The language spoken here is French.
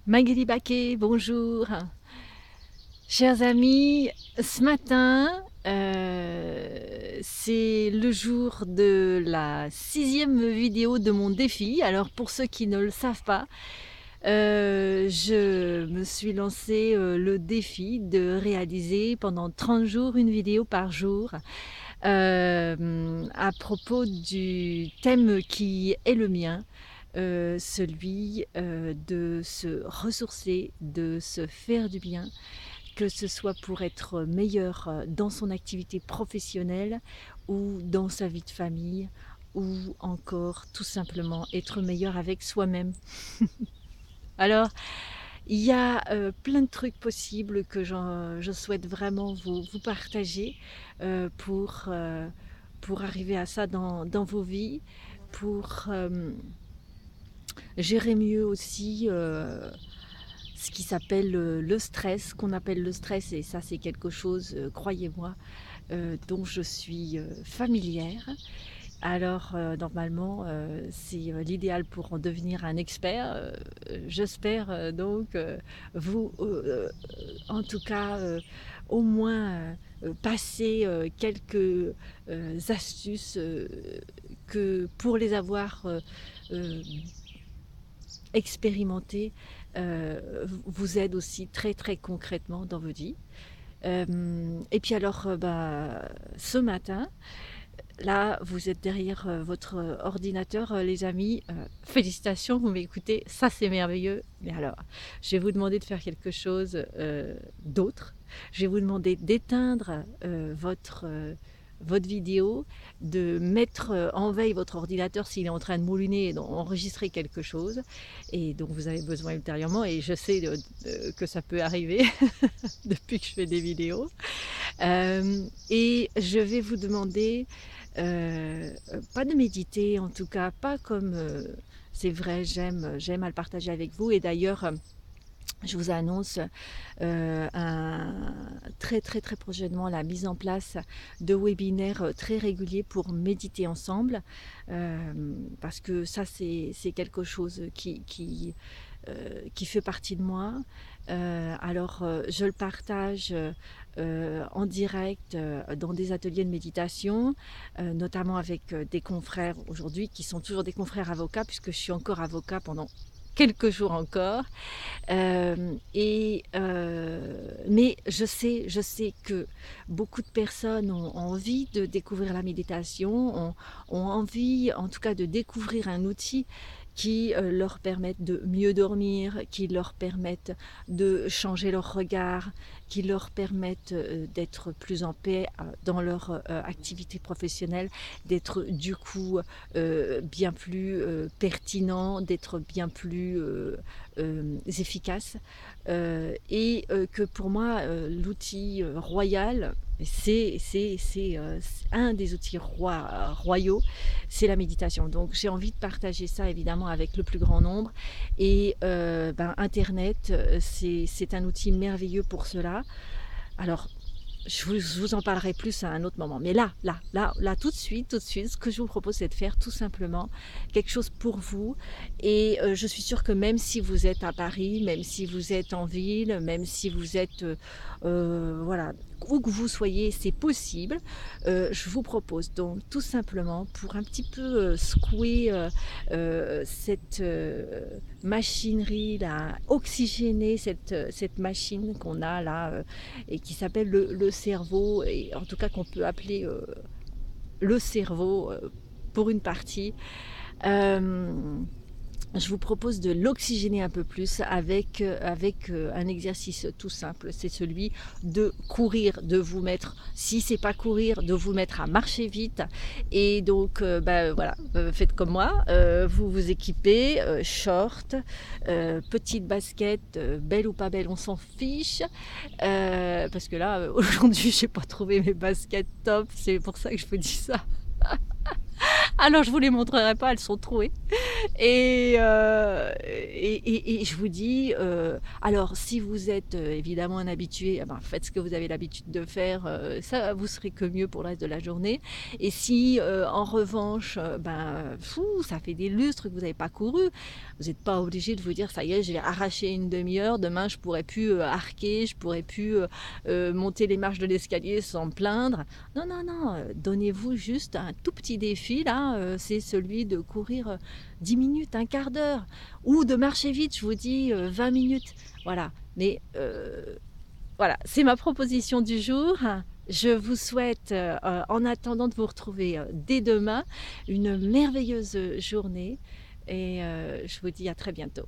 Magali Baquet, bonjour. Chers amis, ce matin, c'est le jour de la 6e vidéo de mon défi. Alors pour ceux qui ne le savent pas, je me suis lancé le défi de réaliser pendant 30 jours une vidéo par jour à propos du thème qui est le mien, celui de se ressourcer, de se faire du bien, que ce soit pour être meilleur dans son activité professionnelle ou dans sa vie de famille, ou encore tout simplement être meilleur avec soi-même. Alors, il y a plein de trucs possibles que je souhaite vraiment vous partager pour arriver à ça dans vos vies, pour gérer mieux aussi ce qui s'appelle le stress, qu'on appelle le stress, et ça c'est quelque chose, croyez-moi, dont je suis familière. Alors normalement c'est l'idéal pour en devenir un expert. J'espère donc vous en tout cas au moins passer quelques astuces que pour les avoir expérimentées vous aide aussi très très concrètement dans votre vie. Et puis alors ce matin, là, vous êtes derrière votre ordinateur, les amis. Félicitations, vous m'écoutez, ça c'est merveilleux. Mais alors, je vais vous demander de faire quelque chose d'autre. Je vais vous demander d'éteindre votre vidéo, de mettre en veille votre ordinateur s'il est en train de mouliner et d'enregistrer quelque chose. Et donc vous avez besoin ultérieurement, et je sais que ça peut arriver depuis que je fais des vidéos. Et je vais vous demander pas de méditer, en tout cas pas comme c'est vrai, j'aime à le partager avec vous. Et d'ailleurs je vous annonce très très très prochainement la mise en place de webinaires très réguliers pour méditer ensemble, parce que ça c'est quelque chose qui fait partie de moi. Alors je le partage en direct dans des ateliers de méditation, notamment avec des confrères aujourd'hui qui sont toujours des confrères avocats, puisque je suis encore avocat pendant quelques jours encore. Mais je sais que beaucoup de personnes ont envie de découvrir la méditation, ont envie en tout cas de découvrir un outil qui leur permettent de mieux dormir, qui leur permettent de changer leur regard, qui leur permettent d'être plus en paix dans leur activité professionnelle, d'être du coup bien plus pertinent, d'être bien plus efficace. Et que pour moi, l'outil royal, c'est un des outils royaux, c'est la méditation. Donc j'ai envie de partager ça évidemment avec le plus grand nombre. Et Internet, c'est un outil merveilleux pour cela. Alors je vous en parlerai plus à un autre moment. Mais là, tout de suite, ce que je vous propose, c'est de faire tout simplement quelque chose pour vous. Et je suis sûre que même si vous êtes à Paris, même si vous êtes en ville, même si vous êtes, voilà, où que vous soyez, c'est possible. Je vous propose donc tout simplement, pour un petit peu secouer cette machinerie là, oxygéner cette machine qu'on a là et qui s'appelle le cerveau, et en tout cas qu'on peut appeler le cerveau pour une partie. Euh, je vous propose de l'oxygéner un peu plus avec un exercice tout simple. C'est celui de courir, de vous mettre, si c'est pas courir, de vous mettre à marcher vite. Et donc voilà, faites comme moi, vous vous équipez, short, petite basket, belle ou pas belle, on s'en fiche. Parce que là, aujourd'hui, j'ai pas trouvé mes baskets top, c'est pour ça que je vous dis ça. Alors je vous les montrerai pas, elles sont trouées. Et, et je vous dis, alors si vous êtes, évidemment un habitué, eh ben, faites ce que vous avez l'habitude de faire, ça vous serez que mieux pour le reste de la journée et si, en revanche, ben, fou, ça fait des lustres que vous n'avez pas couru, vous n'êtes pas obligé de vous dire: «Ça y est, j'ai arraché une demi heure, demain je pourrai plus, arquer, je pourrai plus, monter les marches de l'escalier sans me plaindre». Non, non, non, donnez-vous juste un tout petit défi là, c'est celui de courir, 10 minutes, un quart d'heure ou de marcher vite, je vous dis, 20 minutes. Voilà, mais voilà, c'est ma proposition du jour. Je vous souhaite, en attendant de vous retrouver, dès demain, une merveilleuse journée et je vous dis à très bientôt.